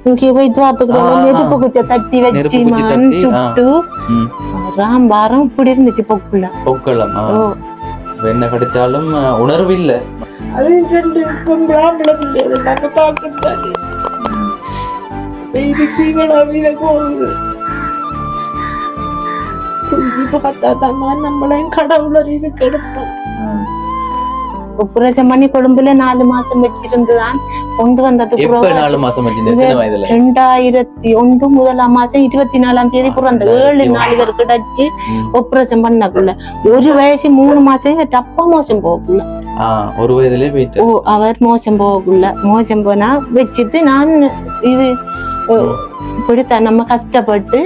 இங்கே போய் துவாத்துக்குள்ள நெருப்பு குச்ச தட்டி வச்சு மான் சுட்டு ராம்பாரம் இப்படி இருந்துச்சு பொக்குளம் என்ன கிடைச்சாலும் உணர்வு இல்ல. அது ரெண்டு பிராமண பிள்ளைகள் நாங்க பார்க்கட்டாங்க போகுது பார்த்தாதாம்மா நம்மளையும் கடவுளர் இது கெடுப்போம். உப்புரசம் பண்ணி கொழும்புல 4 மாசம் வச்சிருந்துதான் கொண்டு வந்தது. 4 மாசம் 2001 முதலாம் மாசம் 24ஆம் தேதி பிறந்த 7 நாள் பேர் கிடைச்சு உப்புரசம் பண்ணக்குள்ள 1 வயசு 3 மாசம் டப்பா மோசம் போகக்குள்ள 1 வயதுலயே போயிட்டு அவர் மோசம் போகக்குள்ள மோசம் போனா வச்சுட்டு நான் இது இப்படித்தான் நம்ம கஷ்டப்பட்டு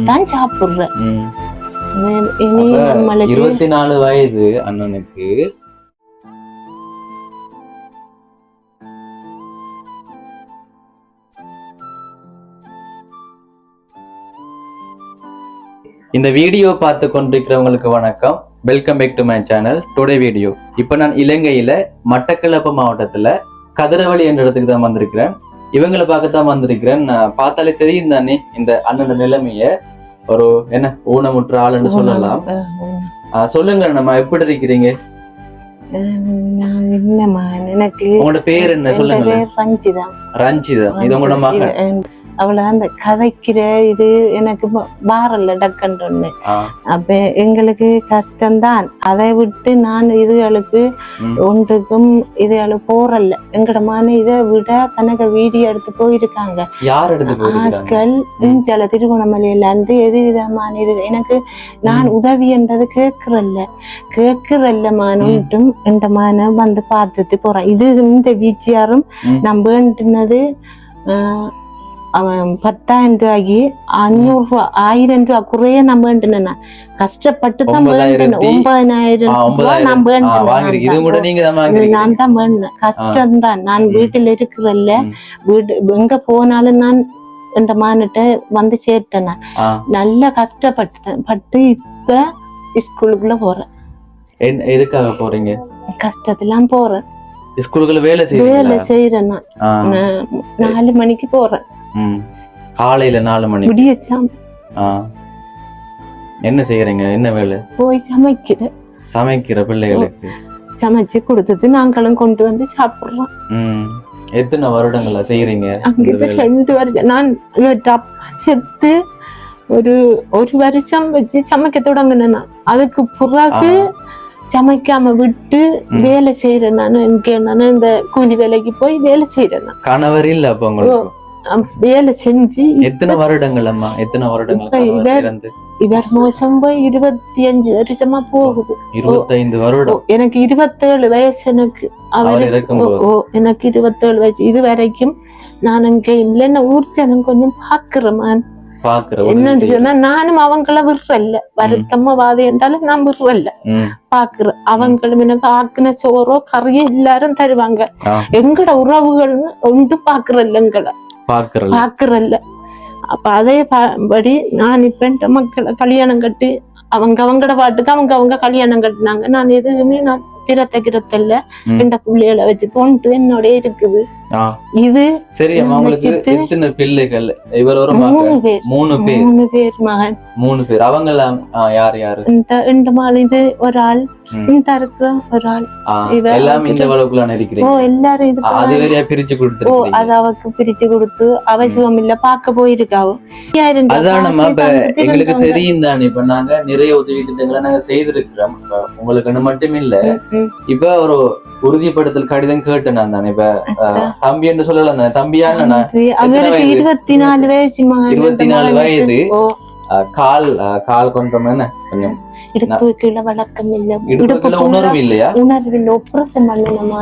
தான் சாப்பிடுறேன். இனி 24 வயது அண்ணனுக்கு இந்த வீடியோ பார்த்து கொண்டிருக்கிறவங்களுக்கு வணக்கம். Welcome back to my channel. Today video இப்போ நான் இலங்கையில மட்டக்களப்பு மாவட்டத்துல கதிரவழி என்ற இடத்துக்கு தான் வந்திருக்கிறேன். இவங்களை பார்க்கத்தான் வந்திருக்கிறேன். பார்த்தாலே தெரியும் தானே இந்த அண்ணனோட நிலைமைய, ஒரு என்ன ஊனமுற்ற ஆளுன்னு சொல்லலாம். சொல்லுங்க, நம்ம எப்படி இருக்கிறீங்க? உங்களோட பேர் என்ன சொல்லுங்க? ரஞ்சிதா. இது உங்களோட மகன்? அவளை அந்த கதைக்கிற இது எனக்கு வாரல்ல டக்குன்னு. அப்ப எங்களுக்கு கஷ்டம்தான். அதை விட்டு நான் இதுகளுக்கு ஒன்றுக்கும் இதுகளுக்கு போறல்ல. எங்கடமான இதை விட கணக்க வீடியோ எடுத்து போயிருக்காங்க ஆட்கள். சில திருகோணமலையில இருந்து எது விதமான இது எனக்கு நான் உதவி என்றது கேட்கிறல்லமானும் இந்த மான வந்து பார்த்துட்டு போறேன். இது இந்த வீச்சியாரும் நான் வேண்டினது அவன் 10,000 ரூபாய்க்கு 500 ரூபா 1000 ரூபா குறைய நான் வேண்டினேன். கஷ்டப்பட்டு தான் 9,000 நான் வேண்டினேன். நான் தான் வேண்டினேன். கஷ்டம்தான். நான் வீட்டுல இருக்கிறல்ல, வீடு எங்க போனாலும் நான் இந்த மானிட்ட வந்து சேர்த்தேன். நல்லா கஷ்டப்பட்டு இப்ப ஸ்கூலுக்குள்ள போறேன். எதுக்காக போறீங்க? கஷ்டத்தெல்லாம் போறேன். ஸ்கூலுக்குள்ள வேலை செய்யறேன். நான் 4 மணிக்கு போறேன். காலையில 4 மணி என்ன செய்யறீங்க? என்ன வேலை? போய் சமைக்கிற பிள்ளைகளுக்கு சமைச்சு கொடுத்தது நாங்களும் கொண்டு வந்து சாப்பிடுறோம். எத்தனை வருடங்களா செய்யறீங்க? 2 வருஷம். நான் செத்து ஒரு வருஷம் வச்சு சமைக்க தொடங்கினேன். அதுக்கு பிறகு சமைக்காம விட்டு வேலை செய்யறேன். நான் இந்த கூலி வேலைக்கு போய் வேலை செய்யறேன். கணவர் இல்ல அப்ப உங்களுக்கு? வேலை செஞ்சு எத்தனை வருடங்கள் அம்மா? எத்தனை வருடங்கள்? இவர் மோசம் போய் 25 வருஷமா போகுது. 25 வருடம். எனக்கு 27 வயசு. எனக்கு எனக்கு 27 வயசு. இது வரைக்கும் நான் அங்க இல்லைன்னா ஊர்ச்சனம் கொஞ்சம் பாக்குறேன். என்னன்னு சொன்னா நானும் அவங்கள விடுறல்ல. வருத்தமா வாதி என்றாலும் நான் விடுறல்ல. பாக்குறேன். அவங்களும் எனக்கு ஆக்குன சோறோ கறியோ எல்லாரும் தருவாங்க. எங்கட உறவுகள்னு ஒன்று பாக்குறல்ல. எங்களை பாக்குறல்ல. அப்ப அதே படி நான் இப்ப மக்களை கல்யாணம் கட்டி அவங்கட பாட்டுக்கு அவங்க கல்யாணம் கட்டினாங்க. நான் எதுவுமே நான் திரத்தல்ல. ரெண்ட பிள்ளைகளை வச்சு தோண்டு என்னோட இருக்குது. இது சரி. உங்களுக்கு எத்தனை பிள்ளைகள்? இவர் ஒரு 3 பேர் மகன். 3 பேர். அவங்க யார் யாரு? இந்த மால் இது ஒரு ஆள், இந்த இருக்கிற ஒரு ஆள். எல்லாம் இந்த வளவுக்குள்ள இருக்கிறீங்க? எல்லாரும் இது அது வேறையா பிரிச்சு கொடுத்து அது அவக்கு பிரிச்சு கொடுத்து அவசியம் இல்ல பாக்க போயிருக்காவோ. அதான் நம்ம இப்ப எங்களுக்கு தெரியும் தானே. இப்ப நாங்க நிறைய உதவி திட்டங்களை நாங்க செய்திருக்கிறோம். உங்களுக்கு மட்டும் இல்ல. இப்ப ஒரு உறுதிப்படுத்தல் கடிதம் கேட்டேன் நான் தானே. இப்ப தம்பி என்று சொல்லலாம் தானே. தம்பியான 24 வயசு. 24 வயது. கால் கொண்டோம். என்ன கொஞ்சம் இடுப்புக்குள்ள வழக்கம் இல்ல. இடுப்புக்குள்ள உணர்வு இல்லையா? உணர்வு இல்ல. ஒப்ரேஷன் பண்ணணுமா?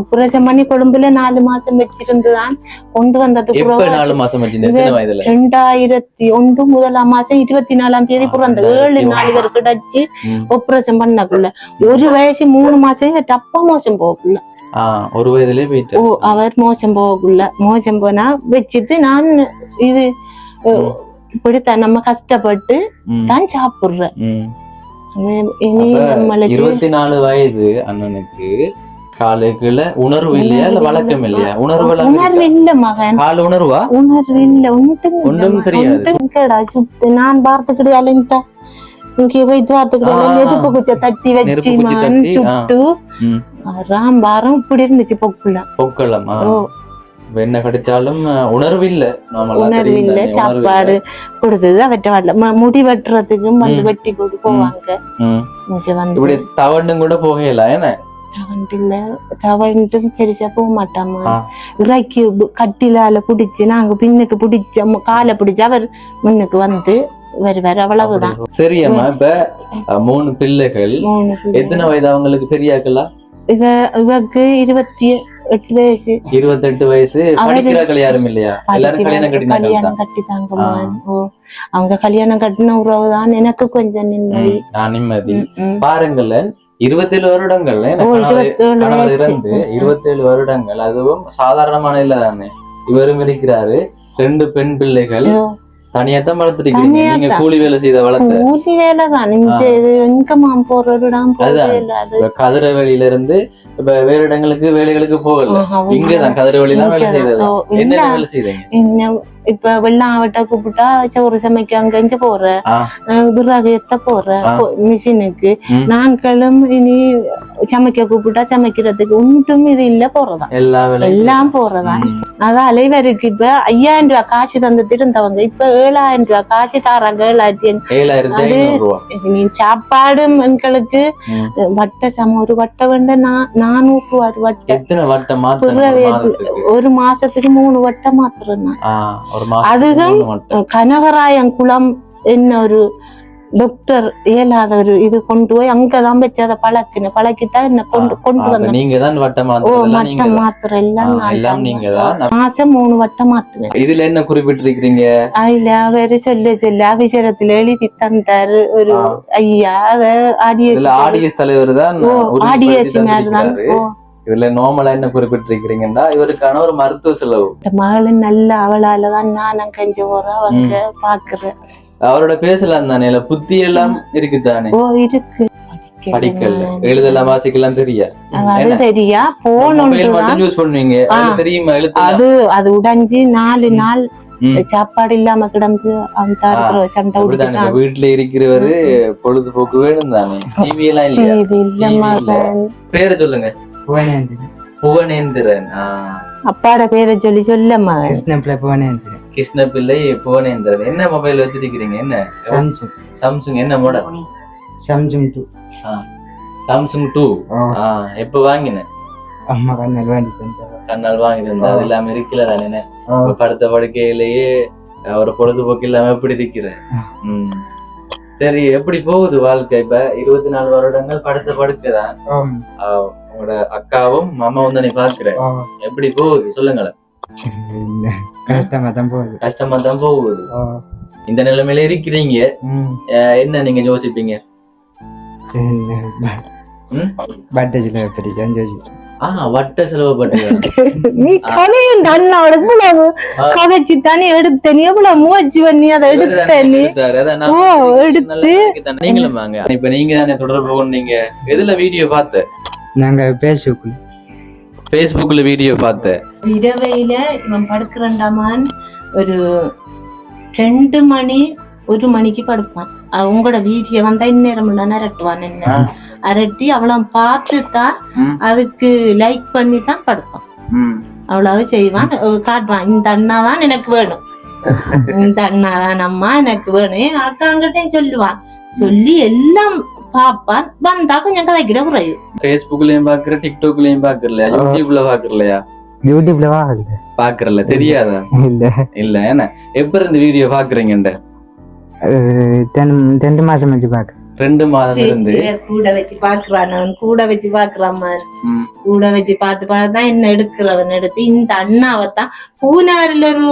ஒப்ரேஷன் பண்ணி கொழும்புல 4 மாசம் வச்சிருந்துதான் கொண்டு வந்தது. 4 மாசம் 2001 முதலாம் மாசம் 24ஆம் தேதி பிறந்த 7 நாள் பேர் கிடைச்சு ஒப்ரேஷன் பண்ணக்குள்ள 1 வயசு 3 மாசம் டப்பா மோசம் போகக்குள்ள 1 வயதுலயே போயிட்டு அவர் மோசம் போகக்குள்ள மோசம் போனா வச்சுட்டு நான் இது இப்படித்தான் நம்ம கஷ்டப்பட்டு தான் சாப்பிடுறேன். இனி 24 வயது அண்ணனுக்கு காலுக்குள்ள உணர்வு இல்லையா இல்ல வழக்கம் இல்லையா? உணர்வு இல்ல மகன். கால் உணர்வா? உணர்வு இல்ல, ஒன்றும் தெரியாது. நான் பார்த்துக்கிட்டு அலைந்தா இங்கே போய் பார்த்துக்கிட்டு நெருப்பு குச்ச தட்டி வச்சு சுட்டு ராம்பாரம் இப்படி இருந்துச்சு பொக்குள்ளமா. என்ன கிடைச்சாலும் உணர்வு இல்ல. உணர்வு இல்ல. சாப்பாடு கொடுத்தது அவற்ற வரல. முடி வெட்டுறதுக்கும் வந்து வெட்டி போட்டு போவாங்க. இப்படி தவண்டும் கூட போகல. என்ன தவண்டில்ல, தவண்டும் பெருசா போக மாட்டாமா. இறக்கி கட்டிலால புடிச்சு நாங்க பின்னுக்கு பிடிச்ச காலை பிடிச்சு அவர் முன்னுக்கு வந்து வருவார். அவ்வளவுதான். சரி அம்மா, இப்ப 3 பிள்ளைகள். எத்தனை வயது அவங்களுக்கு? பெரியாக்களா? இவருக்கு 28 வயசு. 28 வயசு. படிக்கிறார்கள் யாரும் இல்லையா? எல்லாரும் கல்யாணம் கட்டிட்டாங்க. அவங்க கல்யாணம் கட்டின உறவுதான் எனக்கு கொஞ்சம் நிம்மதி. பாருங்கள், 27 வருடங்கள் கணவர் இறந்து 27 வருடங்கள். அதுவும் சாதாரணமான இல்ல தானே. இவரும் இருக்கிறாரு. 2 பெண் பிள்ளைகள். தனியாத்தான் வளர்த்துருக்கீங்க. நீங்க கூலி வேலை செய்த வளர்த்த கூலி வேலை தான். இன்கமாம் போறோம். கதிரவெளியில இருந்து இப்ப வேற இடங்களுக்கு வேலைகளுக்கு போகல. இங்கதான் கதிரவெளியெல்லாம் வேலை செய்தது. என்ன வேலை செய்தீங்க? இப்ப வெள்ளம் ஆவட்ட கூப்பிட்டா சோறு சமைக்க அங்க போற விறகு எத்த போற மிஷினுக்கு. நாங்களும் இனி சமைக்க கூப்பிட்டா சமைக்கிறதுக்கு ஒன்றும் இது இல்ல. போறதான் எல்லாம் போறதான். அதான் அலைவருக்கு இப்ப 5000 ரூபாய் காசு தந்துட்டு இருந்தவங்க இப்ப 7000 ரூபாய் காசு தாராங்க. 7500. சாப்பாடு எங்களுக்கு வட்ட ஒரு வட்டை வேண்ட 400 ரூபாய் வட்டை. ஒரு மாசத்துக்கு 3 வட்டை மாத்திரம். அதுதான் கனகராயன் குளம் என்ன ஒரு டாக்டர் இயலாத ஒரு இது கொண்டு போய் அங்கதான் வச்சு அதை பழக்கித்தான் என்ன கொண்டு வந்தேன். நீங்க தான் வட்டம் மாத்திரம் எல்லாம் நீங்க தான் மாசம் 3 வட்டம் மாத்துவேன். இதுல என்ன குறிப்பிட்டிருக்கிறீங்க? அதுல வேற சொல்ல அபிஷேகத்துல எழுதி தந்தாரு ஒரு ஐயா. அத ஆடியஸ் தலைவர் தான். ஆடியஸ் தான். இதுல நார்மலா என்ன குறிப்பிட்டிருக்கிறீங்கன்னா இவருக்கான ஒரு மருத்துவ செலவு. மகளும் நல்ல அவளாலதான் நான் கஞ்சி போறேன் அவங்க பாக்குறேன். அவரோட பேசலாம் தானே, புத்தி எல்லாம் இருக்குதானே? இருக்கு. படிக்கல, எழுதலாம், வாசிக்கலாம் தெரியா? தெரியா? போன் யூஸ் பண்ணுவீங்க. தெரியுமா? அது உடைஞ்சு 4 நாள் சாப்பாடு இல்லாம கிடந்து சண்டை. வீட்டுல இருக்கிறவரு பொழுதுபோக்கு வேணும் தானே. டிவி எல்லாம் இல்ல. பேரை சொல்லுங்க. புவனேந்திரன். அப்பாட பேரை சொல்லம்மா. கிருஷ்ணபிள்ளை புவனேந்திரன். என்ன மொபைல் வச்சிருக்கீங்க? என்ன? சாம்சங். என்ன மாடல்? சாம்சங் 2. சாம்சங் 2. எப்ப வாங்கின? அம்மா கண்ணால் வாங்கி தந்தா. அது இல்லாம இருக்கல தானே. படுத்த படுக்கையிலேயே ஒரு பொழுதுபோக்கு இல்லாம எப்படி இருக்கிற? சரி, எப்படி போகுது வாழ்க்கை? இப்ப 24 வருடங்கள் படுத்த படுக்கைதான். உங்களோட அக்காவும் மாமாவும் தானே பாக்குறேன். எப்படி போகுது சொல்லுங்களேன். கஷ்டமா தான் போகுது. இந்த நிலைமையில இருக்கிறீங்க. என்ன நீங்க யோசிப்பீங்க? வட்ட செலவு நீ கதையும் அண்ணாவோட இவ்வளவு கதைச்சு தானே எடுத்த. நீ எவ்வளவு முயற்சி பண்ணி அதை எடுத்த. நீங்களும் வாங்க. இப்ப நீங்க தானே தொடர்பு கொண்டீங்க. எதுல வீடியோ பார்த்த? நாங்க பேஸ்புக்ல வீடியோ பார்த்த. இரவையில இவன் படுக்கிறண்டாமான் ஒரு 2 மணி 1 மணிக்கு படுப்பான். உங்களோட வீடியோ வந்தா இந்நேரம் அரட்டுவான். என்ன அரட்டி அவ்வளவு பார்த்துதான் அதுக்கு லைக் பண்ணி தான் படுப்பான். அவ்வளவு செய்வான். காட்டுவான், இந்த அண்ணாதான் எனக்கு வேணும், இந்த அண்ணாதான் அம்மா எனக்கு வேணும். அக்காங்கிட்டையும் சொல்லுவான். சொல்லி எல்லாம் பாப்பான். வந்தா கொஞ்சம் கதைக்கிற குறையும். பேஸ்புக்லயும் பாக்குற, டிக்டாக்லயும் பாக்குறலையா? யூடியூப்ல பாக்குறலையா? யூடியூப்ல பாக்குறல. தெரியாதா? இல்ல. ஏன்னா எப்ப இருந்து வீடியோ பாக்குறீங்க? 2 மாசம் பாக்க. 2 மாதம் இருந்து கூட வச்சு பாக்குறான். கூட வச்சு பாக்குறான். கூட வச்சு பார்த்துதான் என்ன எடுக்கிறவன் எடுத்து இந்த அண்ணாவைத்தான் பூனாரில் ஒரு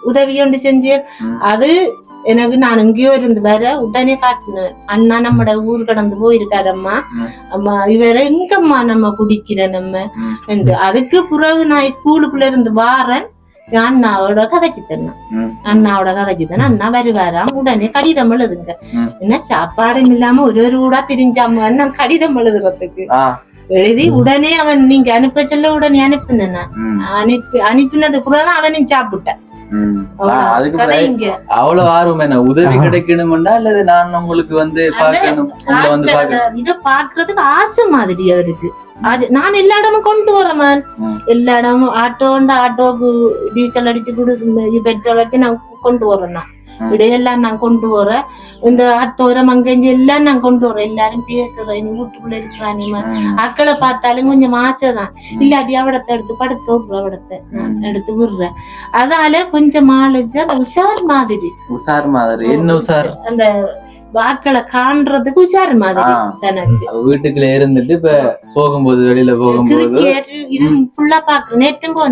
உதவி ஒன்று செஞ்சேன். அது எனக்கு நான் எங்கேயோ இருந்து வர உடனே காட்டினேன். அண்ணா நம்மட ஊர் கடந்து போயிருக்காரம்மா, அம்மா இவரை எங்கம்மா நம்ம குடிக்கிற நம்ம என்று. அதுக்கு பிறகு நான் ஸ்கூலுக்குள்ள இருந்து வாரேன். அண்ணாவோட கதைச்சு தரேன். அண்ணாவோட கதைச்சு தானே அண்ணா வருவாராம். உடனே கடிதம் எழுதுங்க. என்ன சாப்பாடும் இல்லாம ஒரு கூட திரிஞ்சாம நான் கடிதம் எழுதுறதுக்கு எழுதி உடனே அவன் நீங்க அனுப்ப சொல்ல உடனே அனுப்புனா அனுப்பினது கூட அவனையும் சாப்பிட்டேன். அவ்வளவு ஆர்வம் என்ன உதவி கிடைக்கணும்னா அல்லது நான் உங்களுக்கு வந்து பாக்கணும் இத பாக்குறதுக்கு ஆசை மாதிரி அவருக்கு. நான் எல்லா இடமும் கொண்டு வரேன், எல்லா இடமும் ஆட்டோவுக்கு டீசல் அடிச்சு பெட்ரோல் அடிச்சு நான் கொண்டு வரேன். இடையெல்லாம் நான் கொண்டு வரேன். இந்த அத்தோரம் அங்கஞ்சி எல்லாம் நான் கொண்டு வரேன். எல்லாரும் பேசுறேன், நீ வீட்டுக்குள்ள இருக்கிறானே அக்களை பார்த்தாலும் கொஞ்சம் ஆசைதான். இல்லாட்டி அவடத்தை எடுத்து படுக்க விடுற அவடத்தை நான் எடுத்து விடுறேன். அதால கொஞ்சம் ஆளுக்கு அந்த உஷார் மாதிரி என்ன உஷார் அந்த வாக்களை காண்றதுக்கு உஷார் மாதிரி தனக்கு. வீட்டுக்குள்ள இருந்துட்டு இப்ப போகும்போது வெளியில போகும்போது இது ஃபுல்லா பாக்குறேன். நேற்றும் போன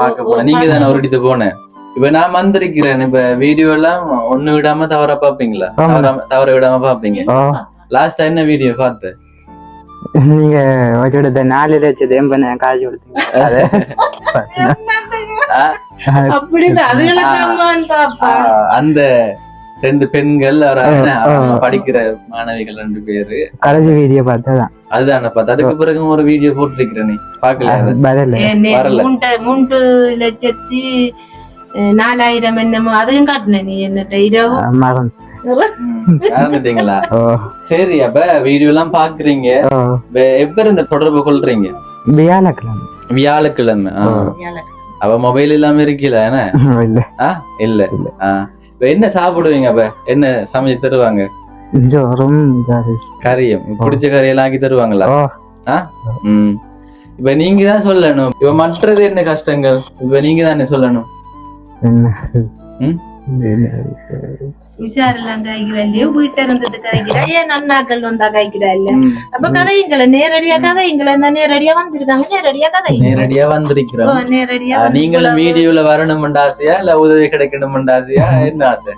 பாக்க போன நீங்க தானே ஒரு இடத்து போனேன். இப்ப நான் வந்திருக்கிறேன். இப்ப வீடியோ எல்லாம் ஒண்ணு விடாம தவற பாப்பீங்களா? தவற விடாம பாப்பீங்க. லாஸ்டா என்ன வீடியோ பார்த்து நீங்க 4 லட்சம் பண்ண காசு கொடுத்தீங்க. அந்த 2 பெண்கள் படிக்கிற மாணவிகள் 2 பேரு கடைசி வீடியோ பார்த்ததான். அதுதான பார்த்தா. அதுக்கு பிறகு ஒரு வீடியோ போட்டிருக்கிறேன். நீ பாக்கல? 3,40,000 என்னமோ அதையும் காட்டின நீ என்னட்ட இரவு மறந்துட்டீங்களா? சரி, அப்ப வீடியோ எல்லாம் பாக்குறீங்க. எப்ப இந்த தொடர்பு கொள்றீங்க? வியாழக்கிழமை. அப்ப மொபைல் இல்லாம இருக்கல? இல்ல. என்ன சாப்பிடுவீங்க? அப்ப என்ன சமைச்சு தருவாங்க? கறியும் பிடிச்ச கறியெல்லாம் ஆக்கி தருவாங்களா? இப்ப நீங்க தான் சொல்லணும். இப்ப மற்றது என்ன கஷ்டங்கள் இப்ப நீங்க தானே சொல்லணும். உஷாரெல்லாம் காய்க்கிறா இல்லையோ, வீட்டுல இருந்தது காய்க்கிறா, ஏன் அண்ணாக்கள் வந்தா காய்க்கிறா இல்ல. அப்ப கதைங்களை நேரடியா நேரடியா வந்திருக்காங்க. நேரடியா வந்திருக்கிறோம். நீங்களும் வீடியோல வரணும்னு ஆசையா இல்ல உதவி கிடைக்கணும்னு ஆசையா? என்ன ஆசை?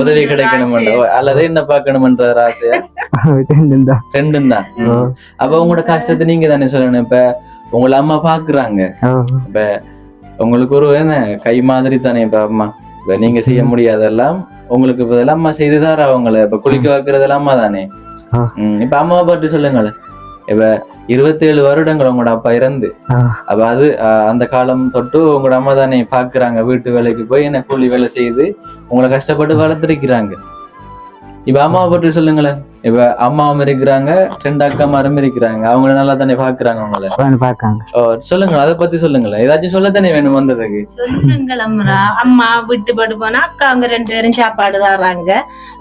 உதவி கிடைக்கணும் அல்லது என்ன பாக்கணும்ன்ற ஆசையா? ரெண்டும் தான். அப்ப உங்களோட கஷ்டத்தை நீங்க தானே சொல்லணும். இப்ப உங்களை அம்மா பாக்குறாங்க. இப்ப உங்களுக்கு ஒரு என்ன கை மாதிரி தானே இப்ப அம்மா. இப்ப நீங்க செய்ய முடியாதெல்லாம் உங்களுக்கு இப்ப அம்மா செய்துதாரா அவங்கள. இப்ப குளிக்க வைக்கிறதெல்லாம் அம்மா தானே. இப்ப அம்மாவை பற்றி சொல்லுங்களேன். இப்ப 27 வருடங்கள் உங்களோட அப்பா இறந்து. அப்ப அது அந்த காலம் தொட்டு உங்களோட அம்மா தானே பாக்குறாங்க. வீட்டு வேலைக்கு போய் என்ன கூலி வேலை செய்து உங்களை கஷ்டப்பட்டு வளர்த்திருக்கிறாங்க. இப்ப அம்மாவை பற்றி சொல்லுங்களேன். இப்ப அம்மாவும் இருக்கிறாங்க, 2 அக்காமாரும் இருக்கிறாங்க. அவங்கள நல்லா தானே பாக்குறாங்க உங்களை. சொல்லுங்க, அதை பத்தி சொல்லுங்களேன். ஏதாச்சும் சொல்லத்தானே வேணும் வந்ததுக்கு. சொல்லுங்கள். அம்மா விட்டு படு போனா அக்காங்க 2 பேரும் சாப்பாடு தராங்க.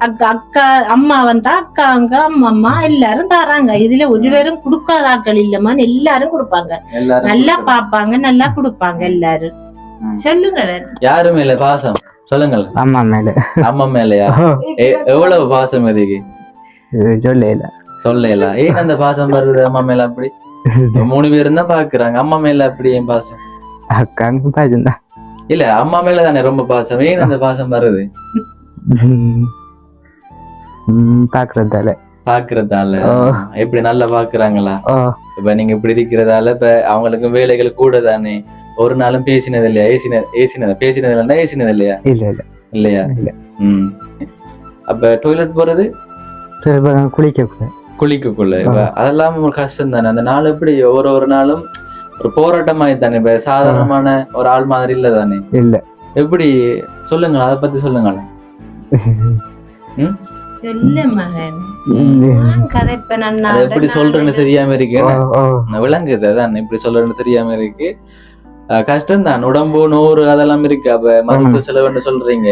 அக்கா அம்மா வந்தா அக்காங்க அம்மா எல்லாரும் தராங்க. இதுல ஒரு பேரும் கொடுக்காத ஆக்கள் இல்லமான்னு எல்லாரும் கொடுப்பாங்க. நல்லா பாப்பாங்க, நல்லா கொடுப்பாங்க எல்லாரும். சொல்லுங்க. யாருமே இல்ல பாசம் சொல்லுங்கள். அம்மா மேலயா? எவ்வளவு பாசம் இருக்கு? சொல்லல. ஏன் அந்த பாசம் வருது அம்மா மேல? அப்படி 3 பேரும் தான் பாக்குறாங்க. அம்மா மேல அப்படி ஏன் பாசம்? இல்ல, அம்மா மேல தானே ரொம்ப பாசம். ஏன் அந்த பாசம் வருது? பாக்குறதால. எப்படி நல்லா பாக்குறாங்களா? இப்ப நீங்க இப்படி இருக்கிறதால இப்ப அவங்களுக்கு வேலைகள் கூட தானே. ஒரு நாளும் பேசினது இல்லையா? பேசினது இல்லையா? இல்லையா? அப்ப டாய்லெட் போறது குளிக்கக்குள்ள இப்ப அதெல்லாம் ஒரு கஷ்டம் தானே. அந்த நாள் எப்படி ஒரு நாளும் ஒரு போராட்டமாயி தானே. இப்ப சாதாரணமான ஒரு ஆள் மாதிரி இல்ல தானே. இல்ல. எப்படி சொல்லுங்க, அதை பத்தி சொல்லுங்களேன். எப்படி சொல்றேன்னு தெரியாம இருக்கு. விளங்குது அதான் இப்படி சொல்றேன்னு தெரியாம இருக்கு. கஷ்டம் தான். உடம்பு நோறு அதெல்லாம் இருக்கு. அப்ப மருத்துவ செலவுன்னு சொல்றீங்க.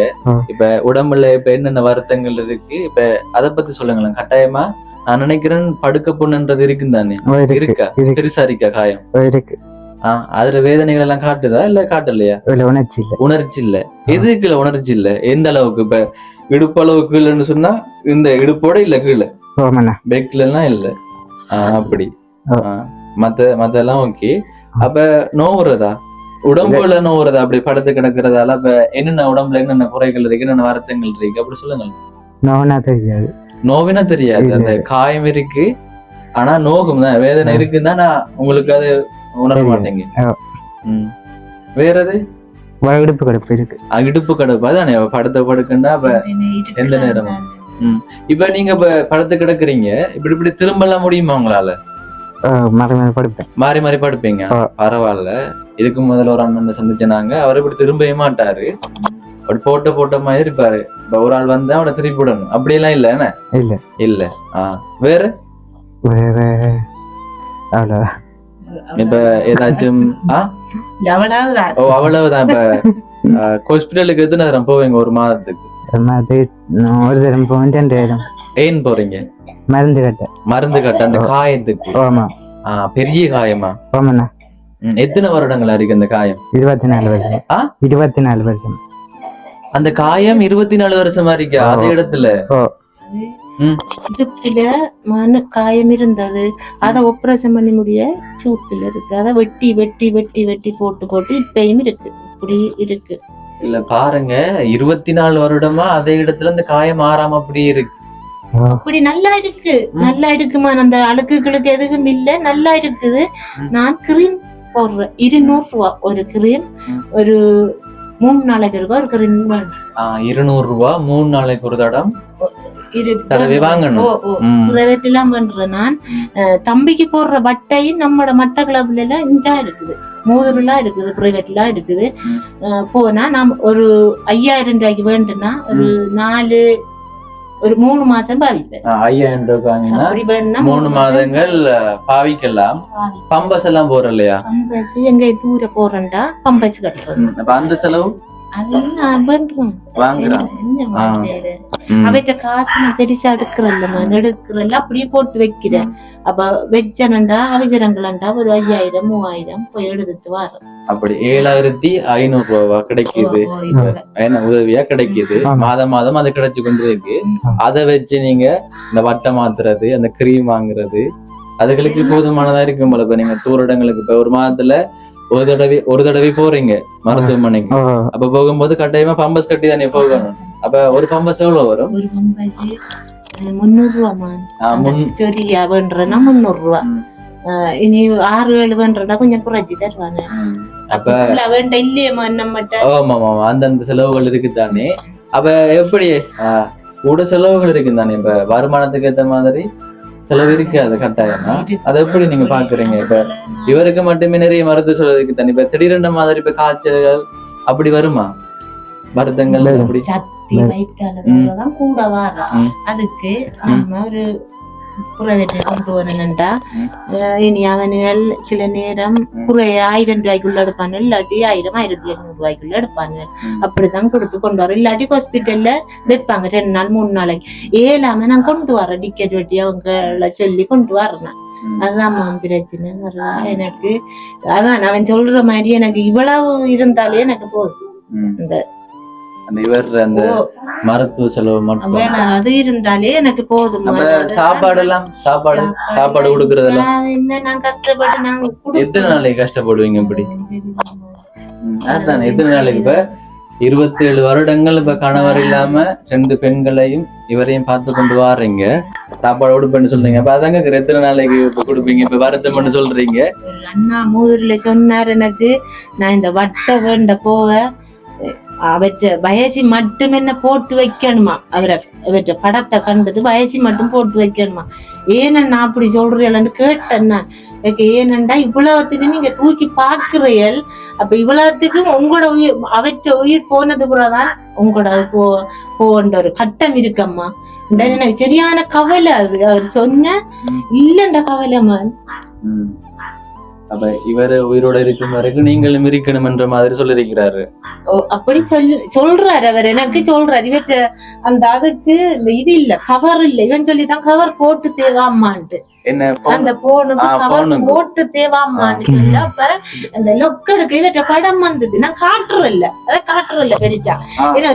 இப்ப உடம்புல இப்ப என்னென்ன வருத்தங்கள் இருக்கு? இப்ப அதை பத்தி சொல்லுங்களேன். கட்டாயமா நான் நினைக்கிறேன் படுக்க பொண்ணுன்றது இருக்குன்னு தானே. இருக்கா? பெருசா இருக்கா காயம்? அதுல வேதனைகள் எல்லாம் காட்டுதா இல்ல காட்டலையா? உணர்ச்சி இல்ல. எதுக்குல உணர்ச்சி இல்ல? எந்த அளவுக்கு? இப்ப இடுப்பு அளவுக்கு இல்லைன்னு சொன்னா இந்த இடுப்போட இல்ல கீழே பெக்ல எல்லாம் இல்ல. அப்படி மத்த எல்லாம் ஓகே. அப்ப நோவுறதா? உடம்புல நோவுறதா? அப்படி படுத்து கிடக்குறதால அப்ப என்னென்ன உடம்புல என்னென்ன குறைகள் இருக்கு, என்னென்ன வருத்தங்கள் இருக்கு அப்படி சொல்லுங்க. நோவினா தெரியாது. அந்த காயம் இருக்கு ஆனா நோகும் தான், வேதனை இருக்குன்னு தான் உங்களுக்கு அது உணர மாட்டேங்க. வேற எது? இடுப்பு கடுப்பு இருக்கு. இடுப்பு கடுப்பு அதானே படுத்த படுக்குன்னா அப்ப எந்த நேரமும். இப்ப நீங்க இப்ப படுத்து கிடக்குறீங்க. இப்படி திரும்ப எல்லாம் முடியுமா உங்களால? மாறி மாறி படிப்பேன். மாறி மாறி படுப்பீங்க. பரவாயில்ல. இதுக்கு முதல்ல ஒரு அண்ணன் சந்திச்சாங்க. அவர் இப்படி திரும்பவே மாட்டாரு. அப்படி போட்ட மாதிரி இருப்பாரு. இப்ப ஒரு ஆள் வந்தா அவனை திருப்பி விடணும். அப்படியெல்லாம் இல்ல என்ன? இல்ல இல்ல. வேற வேற அவ்வளவுதான். இப்ப ஏதாச்சும் அவ்வளவுதான். இப்ப ஹாஸ்பிட்டலுக்கு எத்தனை நேரம் போவீங்க ஒரு மாதத்துக்கு? ஒரு தரம் போவேன். 2000. ஏன் போறீங்க? மருந்து கட்ட. மருந்து கட்ட அந்த காயத்துக்கு? ஆமா. பெரிய காயமா? ஆமாண்ணா. எத்தனை வருடங்களா இருக்கு அந்த காயம்? 24 வருஷம். 24 வருஷம். அந்த காயம் 24 வருஷமா இருக்கா அதே இடத்துல? இடுப்புல மன காயம் இருந்தது. அத ஆபரேஷன் பண்ணி முடிய சூத்துல இருக்கு. அத வெட்டி வெட்டி வெட்டி வெட்டி போட்டு இப்பயும் இருக்கு. இப்படி இருக்கு. இல்ல பாருங்க, 24 வருடமா அதே இடத்துல அந்த காயம் மாறாம அப்படி இருக்கு. அப்படி நல்லா இருக்கு. நல்லா இருக்குமா? அந்த அழுக்குகளுக்கு எதுவும் இல்ல. நல்லா இருக்குது. நான் கிரீம் போடுறேன். 200 ரூபா ஒரு கிரீம். ஒரு 3 நாளைக்கு இருக்கும் ஒரு கிரீம். 200 ரூபா 3 நாளைக்கு ஒரு தடவை வாங்கணும். எல்லாம் பண்றேன் நான். தம்பிக்கு போடுற பட்டையும் நம்மளோட மட்டக்களப்புல எல்லாம் இஞ்சா இருக்குது. மோதிரெல்லாம் இருக்குது. பிரைவேட்லாம் இருக்குது. போனா நாம் ஒரு 5000 ரூபாய்க்கு வேண்டுனா ஒரு 3 மாசம் பாவிப்பேன். 5000 ரூபாய்க்கு 3 மாதங்கள் பாவிக்கலாம். பம்பஸ் எல்லாம் போற இல்லையா? பம்பஸ் எங்க தூர போறேன்டா பம்பஸ் கட்டுறேன். அந்த செலவு அவற்ற காசு நான் பெருசா எடுக்கிறல்ல அப்படியே போட்டு வைக்கிறேன். அப்ப வெஜ்ஜனண்டா அவிஜரங்களண்டா ஒரு 5000 3000 போய் எடுத்துட்டு வரோம். அப்படி 7500 ரூபா கிடைக்குது. உதவியா கிடைக்குது. மாதம் அது கிடைச்சு கொண்டு இருக்கு. அதை வச்சு நீங்க இந்த வட்டை மாத்துறது, அந்த கிரீம் வாங்குறது, அதுகளுக்கு போதுமானதா இருக்கும் போல. இப்ப நீங்க தூர இடங்களுக்கு இப்ப ஒரு மாதத்துல ஒரு தடவை போறீங்க மருத்துவமனைக்கு. அப்ப போகும்போது கட்டாயமா பம்பஸ் கட்டி தானே போகணும். அப்ப ஒரு பம்பஸ் எவ்வளவு வரும்? ஒரு பம்பஸ் 300 ரூபாமா? சரியா வேண்டா 300 ரூபா. இனி 6-7 வேண்டா கொஞ்சம் குறைச்சி தருவாங்க. அப்ப வேண்ட இல்லையம்மா நம்மகிட்ட. ஆமா அந்தந்த செலவுகள் இருக்குதானே. அப்ப எப்படி கூட செலவுகள் இருக்குதானே. இப்ப வருமானத்துக்கு ஏற்ற மாதிரி செலவு இருக்காது கட்டாயமா. அதை எப்படி நீங்க பாக்குறீங்க? இப்ப இவருக்கு மட்டுமே நிறைய மருத்துவ செலவுக்கு தனி. இப்ப திடீரென மாதிரி இப்ப காய்ச்சல்கள் அப்படி வருமா? மருத்துவங்கள் அப்படி சக்தி வயிற்றாலதான் கூட வரும். அதுக்கு நம்ம ஒரு புறவேற்றை கொண்டு வரணும்டா. இனி அவனுகள் சில நேரம் குறைய 1000 ரூபாய்க்குள்ள எடுப்பாங்க. இல்லாட்டி 1000 1500 ரூபாய்க்குள்ள எடுப்பாங்க. அப்படிதான் கொடுத்து கொண்டு வரோம். இல்லாட்டி ஹாஸ்பிட்டல்ல வைப்பாங்க 2 நாள் 3 நாளைக்கு. ஏலாம நான் கொண்டு வரேன். டிக்கெட் வெட்டி அவங்கள சொல்லி கொண்டு வரேன். அதுதான் பிரச்சனை வரா எனக்கு. அதான் அவன் சொல்ற மாதிரி எனக்கு இவ்வளவு இருந்தாலே எனக்கு போதும். அந்த மருத்துவ செலவு மட்டும் அது இருந்தாலே எனக்கு போதும். சாப்பாடு கொடுக்கறதெல்லாம் என்ன நான் கஷ்டப்பட்டு நாங்க எத்தனை நாளைக்கு கஷ்டப்படுவீங்க? இப்படி அதான் எத்தனை நாளைக்கு? இப்ப 27 வருடங்கள் இப்ப கணவர் இல்லாம 2 பெண்களையும் இவரையும் பார்த்து கொண்டு வாரீங்க. சாப்பாடு கொடுப்பேன்னு சொல்றீங்க. அப்ப அதாங்க எத்தனை நாளைக்கு இப்ப கொடுப்பீங்க? இப்ப வருத்தம்னு சொல்றீங்க. அண்ணா மூதுரில சொன்னார் எனக்கு. நான் இந்த வட்ட வேண்ட போக அவற்ற வயசு மட்டும் என்ன போட்டு வைக்கணுமா? அவற்ற படத்தை கண்டது வயசு மட்டும் போட்டு வைக்கணுமா? ஏனண்ணா அப்படி சொல்றீங்கன்னு கேட்டேன் நான். ஏனண்டா இவ்வளவுத்துக்கு நீங்க தூக்கி பாக்குறீர்கள். அப்ப இவ்வளவுத்துக்கு உங்களோட உயிர் அவற்ற உயிர் போனது கூடதான் உங்களோட போன்ற ஒரு கட்டம் இருக்கம்மா. எனக்கு சரியான கவலை. அது அவர் சொன்ன இல்லண்டா கவலைமா. அப்ப இவரு உயிரோட இருக்கும் வரைக்கும் நீங்களும் இருக்கணும் என்ற மாதிரி சொல்லிருக்கிறாரு. அப்படி சொல்றாரு அவர். எனக்கு சொல்றாரு இவற்ற அந்த அதுக்கு இந்த இது இல்ல கவர் இல்ல. இவன் சொல்லிதான் கவர் போட்டு தேவாமான்ட்டு. அந்த போனுக்கு கவர் போட்டு தேவாமான்னு சொல்லி அப்ப அந்த லொக்கடுக்கு இவற்ற படம் வந்தது. நான் காட்டுறல அத காட்டுறல பெருசா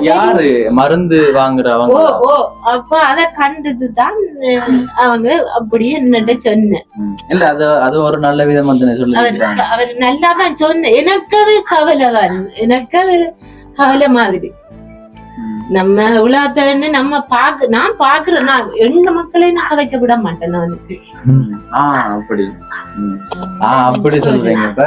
யாரு மருந்து வாங்குறவங்க. அப்ப அத கண்டதுதான் அவங்க அப்படியே என்னட்ட சொன்னேன். இல்ல அது ஒரு நல்ல விதமா அவர் நல்லாதான் சொன்ன. எனக்கு அது கவலைதான். எனக்கு அது கவலை மாதிரி. நம்ம உலகத்தை நம்ம நான் பாக்குறேன். நான் எந்த மக்களையும் நான் கதைக்க விட மாட்டேன். அவனுக்கு அப்படி சொல்றீங்க. இப்ப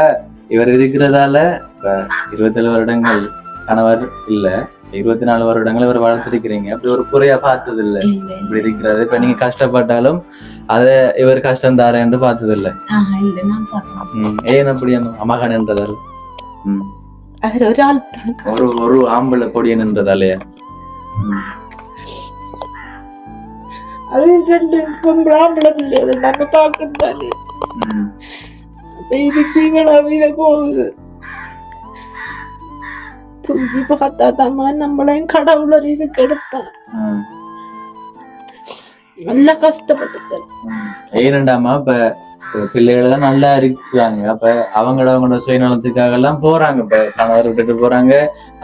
இவர் இருக்கிறதால இப்ப 27 வருடங்கள் கணவர் இல்ல. 24 வருடங்கள் இவர் வளர்த்திருக்கிறீங்க. அப்படி ஒரு குறையா பார்த்தது இல்ல இப்படி இருக்கிறது. இப்ப நீங்க கஷ்டப்பட்டாலும் அத இவர் கஷ்டம் தார என்று பார்த்தது இல்ல. ஏன் அப்படி மகன் என்றதால் ஒரு ஆம்பளை கொடியன் என்றதாலயா? அது 2 பொம்பளை ஆம்பளை பிள்ளைகள் நாங்க தாக்குறாரு. இதுக்கு இவ்வளவு போகுது. தூங்கி பார்த்தாதாம்மா நம்மளையும் கடவுளர் இதுக்கு எடுப்பான். நல்லா கஷ்டப்பட்டு ஏனண்டாமா இப்ப பிள்ளைகள் தான் நல்லா இருக்கிறாங்க. அப்ப அவங்களோட சுயநலத்துக்காக எல்லாம் போறாங்க. இப்ப கணவர் விட்டுட்டு போறாங்க,